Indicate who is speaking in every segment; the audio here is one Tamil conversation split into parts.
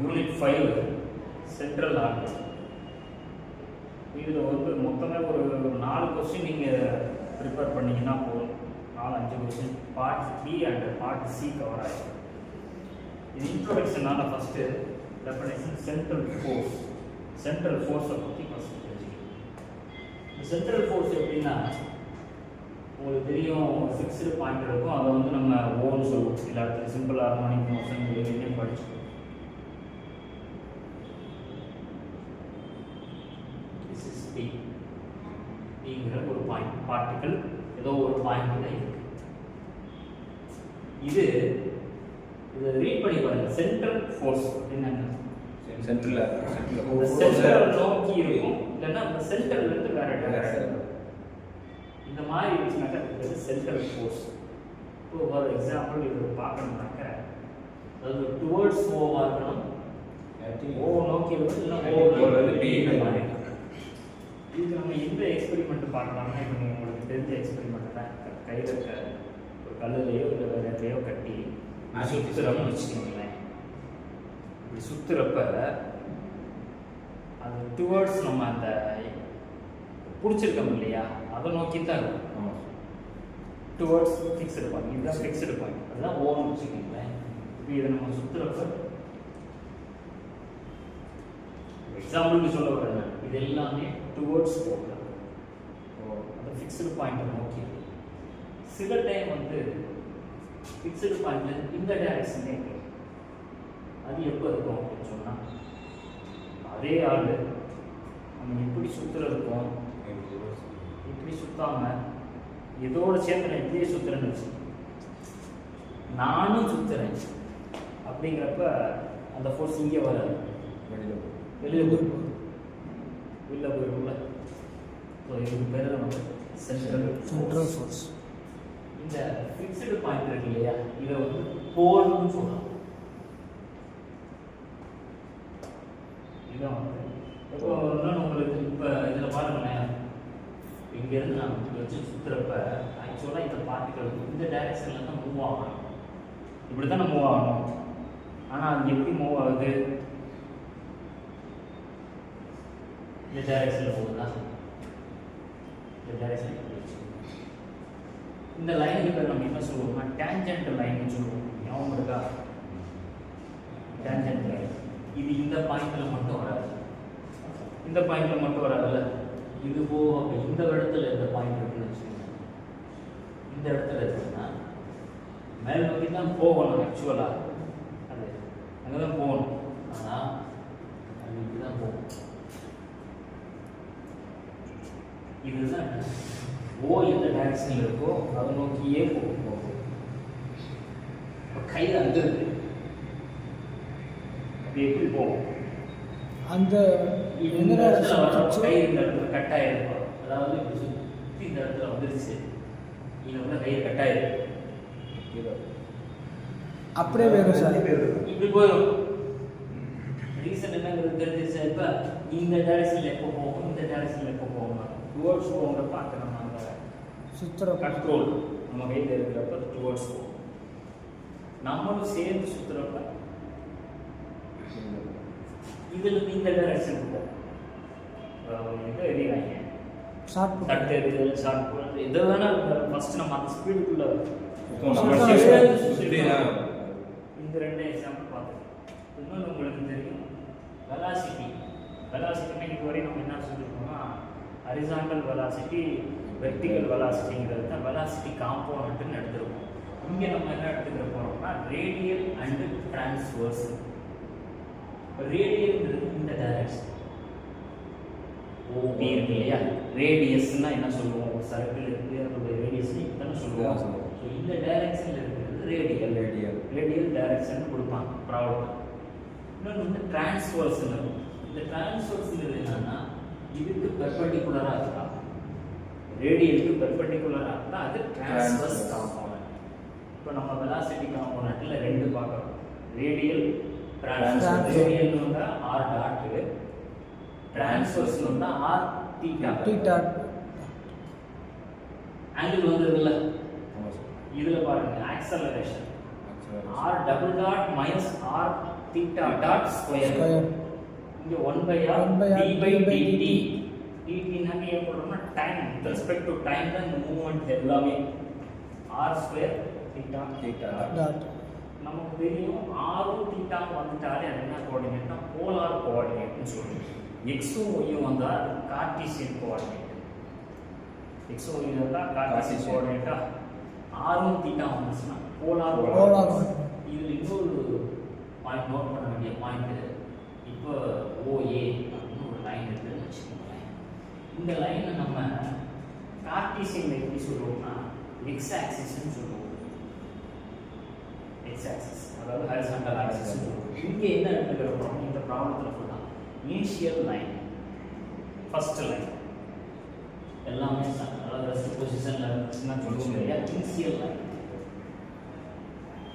Speaker 1: Unit 5 central order. இதில் வந்து மொத்தமே ஒரு 4 கொஸ்டின் நீங்கள் ப்ரிப்பேர் பண்ணிங்கன்னா போதும். 4-5 question part B and part C cover ஆகிடும். இது இன்ட்ரோடக்ஷனால ஃபஸ்ட்டு டெஃபினேஷன் சென்ட்ரல் ஃபோர்ஸை பற்றி ஃபஸ்ட்டு தெரிஞ்சுக்கணும். இந்த சென்ட்ரல் ஃபோர்ஸ் எப்படின்னா உங்களுக்கு தெரியும், ஃபிக்ஸ்டு பாயிண்ட் இருக்கும், அதை வந்து நம்ம ஓன்னு சொல்லுவோம். எல்லா இடத்துல சிம்பிள் ஹார்மோனிக் மோஷன் வெளியே படிச்சுக்கணும். அப்படிங்கிற ஒரு பாயிண்ட், பார்ட்டிக்கல் ஏதோ ஒரு பாயிண்ட்ல இருக்கு. இது இதை ரீட் பண்ணி பாருங்க. சென்ட்ரல் ஃபோர்ஸ் அப்படின்னா சென்ட்ரல் நோக்கி இருக்கும், இல்லைன்னா அந்த சென்டர்ல இருந்து வேற டைரக்ஷன் இந்த மாதிரி இருந்துச்சுனாக்கா அது சென்ட்ரல் ஃபோர்ஸ். இப்போ ஃபார் எக்ஸாம்பிள் இது பார்க்கணும்னாக்க அதாவது டுவர்ட்ஸ் ஓவா இருக்கணும், ஓ நோக்கி இருக்கும், இல்லைன்னா பி இந்த மாதிரி. இதுக்கு நம்ம எந்த எக்ஸ்பெரிமெண்ட் பார்க்கலாம்னா இப்போ நீங்கள் உங்களுக்கு தெரிஞ்ச எக்ஸ்பெரிமெண்ட் தான். கையில் இருக்க ஒரு கல்லுலையோ இல்லை வேறு எதையோ கட்டி சுற்றுறோம்னு வச்சுக்கோங்களேன். இப்படி சுற்றுறப்ப அது டுவர்ட்ஸ் நம்ம அந்த பிடிச்சிருக்கோம் இல்லையா, அதை நோக்கி தான் இருக்கும். டுவர்ட்ஸ் ஃபிக்ஸ்டு பாயிண்ட், இதுதான் ஃபிக்ஸ்டு பாயிண்ட், அதுதான் ஓன்னு வச்சுக்கோங்களேன். இப்போ இதை நம்ம சுற்றுறப்ப எக்ஸாம்பிளுக்கு சொல்ல வரேன், இது எல்லாமே டுவர்ட்ஸ் போகலாம், அந்த ஃபிக்ஸ்டு பாயிண்ட்டை நோக்கி. சில டைம் வந்து ஃபிக்ஸ்டு பாயிண்ட்ல இந்த டைரக்ஷனே இருக்கு. அது எப்போ இருக்கும் அப்படின்னு சொன்னால், அதே ஆள் நம்ம இப்படி சுற்றுறதுக்கும் இப்படி சுத்தாம இதோட சேர்த்து நான் இப்படியே சுற்றுறேன்னு வச்சு நானும் சுற்றுறேன் அப்படிங்கிறப்ப அந்த ஃபோர்ஸ் இங்கே வராது, வெளியில் போயிருக்கும், வெளில போயிருக்கும்ல. ஸோ இதுக்கு பேர் நம்ம சென்ட்ரல் ஃபோர்ஸ். இந்த ஃபிக்ஸ்டு பாயிண்ட் இருக்கு இல்லையா, இதை வந்து போல்னு சொல்லலாம். இதான் வந்து இப்போ இன்னொன்று உங்களுக்கு இப்போ இதில் பாருங்களேன், இங்கேருந்து நான் இப்படி வச்சு சுற்றுறப்ப ஆக்சுவலாக இந்த பார்ட்டிகள் இந்த டைரக்ஷனில் தான் மூவ் ஆகணும், இப்படி தான் மூவ் ஆகணும். ஆனால் அது எப்படி மூவ் ஆகுது, இந்த டைரக்ஷனில் போகுதா, இந்த டைரக்ஷன். இந்த லைனுக்கு பேர் நம்ம என்ன சொல்லுவோம்னா டேஞ்சன்ட் லைன்னு சொல்லுவோம். ஞாபகம் இருக்கா? Tangent line. இது இந்த பாயிண்ட்ல மட்டும் வராது, இந்த பாயிண்ட்ல மட்டும் வராதுல்ல, இது போக இந்த இடத்துல இந்த பாயிண்ட் இருக்குன்னு வச்சுக்கோங்க. இந்த இடத்துல இருக்குன்னா மேல் நோக்கி தான் போகணும் ஆக்சுவலாக, அது அங்கே தான் போகணும். ஆனால் அது இப்படி தான் போகும். இதுதான் ஓ எந்த டைரக்ஷனில் இருக்கோ அதை நோக்கியே போகும். இப்போ கையில் அங்கே இருக்கு, அது எப்படி போகும்? அந்த இந்த இடத்துல கை இந்த இடத்துல கட்டாயிருக்கும், அதாவது இப்படி சுற்றி இந்த இடத்துல வந்துருச்சு, இதில் வந்து கை கட்டாயிருக்கு, அப்படியே வேணும் சார், இப்படி போயிடும். ரீசன் என்னங்கிறது தெரிஞ்சிருச்சா? இப்போ இந்த டைரக்ஷனில் எப்போ போகும், இந்த டைரக்ஷனில் எப்போ போகணும், டுவர்ட்ஸ் போகிறப்ப அங்கே நம்ம அந்த சுற்றுற கண்ட்ரோல் நம்ம கையில் இருக்கிறப்ப டுவர்ட்ஸ் போகும். நம்மளும் சேர்ந்து சுற்றுறப்ப இதில் இந்த டைரக்ஷனுக்கு போகும். இது எறிவாங்க, தட்டு எறிதல், ஷார்ட் போகிறது, எது வேணால் ஃபஸ்ட்டு நம்ம அந்த ஸ்பீடுக்குள்ளே இந்த ரெண்டு எக்ஸாம்பிள் பார்த்துக்கலாம். இன்னொன்று உங்களுக்கு தெரியும் வெலாசிட்டி. வெலாசிட்டினா இதுவரை நம்ம என்ன சொல்லியிருக்கோம்னா ஹரிசாண்டல் வெலாசிட்டி, வெர்டிகல் வெலாசிட்டிங்கிறது தான் வெலாசிட்டி காம்போனன்ட்னு எடுத்துருக்கோம். இங்கே நம்ம என்ன எடுத்துக்கிற போகிறோம்னா ரேடியல் அண்டு டிரான்ஸ்வர்ஸ். ரேடியல்ங்கிறது இந்த டைரக்ஷன் ஓபி இருக்கு இல்லையா, ரேடியஸ்னா என்ன சொல்லுவோம், ஒரு சர்க்கிள் இருக்குது அதோட ரேடியஸ் தானே சொல்லுவோம். ஸோ இந்த டைரக்ஷனில் இருக்கிறது ரேடியல் டைரக்ஷன் கொடுப்பாங்க ப்ராப்ளம். இன்னொன்று வந்து டிரான்ஸ்வர்ஸ்ன்னு இருக்கும். இந்த டிரான்ஸ்வர்ஸ்ங்கிறது என்னன்னா இதுக்கு பெர்பெண்டிகுலராக இருக்கா, ரேடியலுக்கு பெர்பெண்டிகுலராக இருந்தால் அது டிரான்ஸ்வர்ஸ் காம்போனன்ட். இப்போ நம்ம வெலாசிட்டி காம்போனன்ட்டில் ரெண்டு பார்க்குறோம், ரேடியல் டிரான்ஸ்வர்ஸ். ரேடியல் வந்தால் ஆர் டாட்டு, டிரான்ஸ்வர்ஸ் வந்தால் ஆர் தீட்டா. ஆங்கிள் வந்துருக்குல்ல, இதில் பாருங்க acceleration r double dot minus r theta dot square இங்க 1 by r d by dt dt னா என்ன சொல்றோம்னா time with respect to time தான் இந்த மூவ்மெண்ட் எல்லாமே r square theta dot நமக்கு தெரியும் r theta வந்துட்டாலே அது என்ன கோஆர்டினேட்னா போலார் கோஆர்டினேட்னு சொல்றோம் x y வந்தா கார்ட்டீசியன் கோஆர்டினேட் x y வந்தா கார்ட்டீசியன் கோஆர்டினேட்டா r theta வந்துச்சுனா போலார் இதுல இன்னொரு பாயிண்ட் நோட் பண்ண வேண்டிய பாயிண்ட் இப்போ OA அப்படின்னு ஒரு லைன் இருக்குன்னு வச்சுக்கோங்களேன். இந்த லைனை நம்ம கார்ட்டீசியன்ல எப்படி சொல்லுவோம்னா எக்ஸ் ஆக்சிஸ்ன்னு சொல்லுவோம். எக்ஸ் ஆக்சிஸ் அதாவது ஹரிசாண்டல் ஆக்சிஸ் சொல்லுவோம். இங்கே என்ன எடுத்துக்கிறோம் இந்த ப்ராப்ளத்தில் ஃபுல்லாக இனிஷியல் லைன் ஃபர்ஸ்ட் லைன் எல்லாமே அதாவது ரெஸ்ட் பொசிஷனில் இருந்துச்சுன்னா சொல்லுவோம் இல்லையா இனிஷியல் லைன்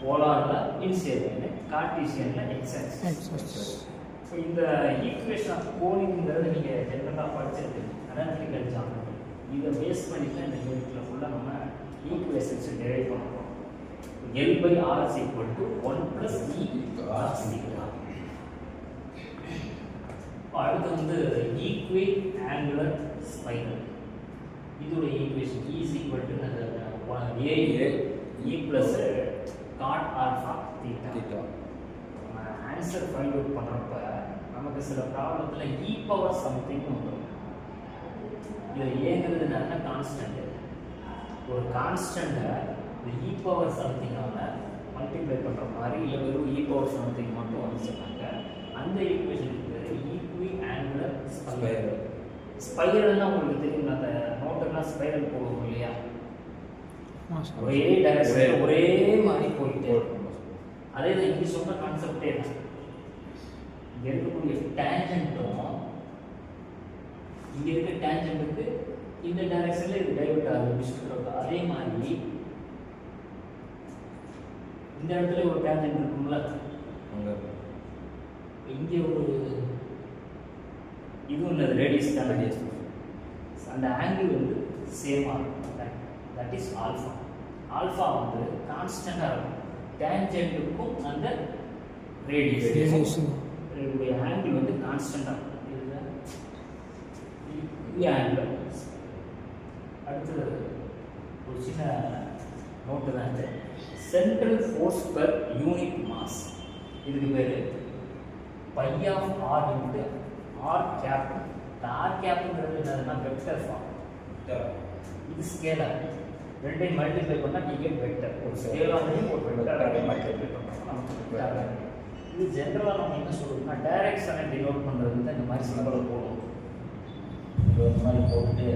Speaker 1: போலார்ல இனிஷியல் லைன் கார்ட்டீசியனில் எக்ஸ் ஆக்சிஸ். ஸோ இந்த ஈக்குவேஷன் ஆஃப் கோனிங்கிறது நீங்கள் ஜென்ரலாக படிச்சிருக்கு அனாலிட்டிக்கல் ஜாமெட்ரி இதை பேஸ் பண்ணி தான் இந்த யூனிட்டில் ஃபுல்லாக நம்ம ஈக்குவேஷன்ஸ் டெரைவ் பண்ணுறோம். L by R is equal to 1 plus E cos theta. அடுத்து வந்து ஈக்வி ஆங்குலர் ஸ்பைரல் இதோட equation E is equal to A E plus cot alpha theta. Answer find out பண்ணுறப்ப நமக்கு சில ப்ராப்ளத்தில் இ பவர் சம்திங் வந்துடும். இது ஏங்கிறது என்ன கான்ஸ்டன்ட் ஒரு கான்ஸ்டண்ட்டை இ பவர் சம்திங்கால மல்டிப்ளை பண்ணுற மாதிரி இல்லை வெறும் இ பவர் சம்திங் மட்டும் வந்துச்சுனாங்க அந்த ஈக்குவேஷனுக்கு பேர் ஈக்வி ஆங்குலர் ஸ்பைரல். ஸ்பைரல்னா உங்களுக்கு தெரியும் அந்த நோட்டெல்லாம் ஸ்பைரல் போடுவோம் இல்லையா ஒரே டைரக்ஷன் ஒரே மாதிரி போயிட்டே இருக்கும். அதே தான் இங்கே சொன்ன கான்செப்டே தான். இங்கே இருக்கக்கூடிய டேஞ்சன்ட்டும் இங்கே இருக்க டேஞ்சன்ட்டுக்கு இந்த டைரக்ஷனில் இது டைவர்ட் ஆகுது சொல்கிறோம். அதே மாதிரி இந்த இடத்துல ஒரு டேஞ்சன்ட் இருக்கும்ல இங்கே ஒரு இது ஒன்று ரேடியஸ் தான் ரேடியஸ் அந்த ஆங்கிள் வந்து சேமாக இருக்கும். That is alpha. ஆல்ஃபா வந்து கான்ஸ்டன்டாக இருக்கும். டேஞ்சன்ட்டுக்கும் அந்த ரேடியஸ் இதோடைய ஆங்கிள் வந்து கான்ஸ்டன்டாக இருக்கும். இது ஆங்கிள். அடுத்து ஒரு சின்ன நோட்டு தான் இது central force per unit mass இதுக்கு பேர் by of r into r cap. இந்த ஆர் கேப்ங்கிறது என்னதுன்னா வெக்டர் ஃபார்ம். இது ஸ்கேலர் ரெண்டையும் மல்டிப்ளை பண்ணால் நீங்கள் வெக்டர் ஒரு ஸ்கேலாரையும் ஒரு வெக்டரையும் மல்டிப்ளை பண்ணோம்னா நமக்கு வெக்டர். இது ஜென்ரலாக நம்ம என்ன சொல்லுவோம்னா டைரக்ஷனை டினோட் பண்ணுறது இந்த மாதிரி சிம்பிளை போடும். இது ஒரு மாதிரி போட்டு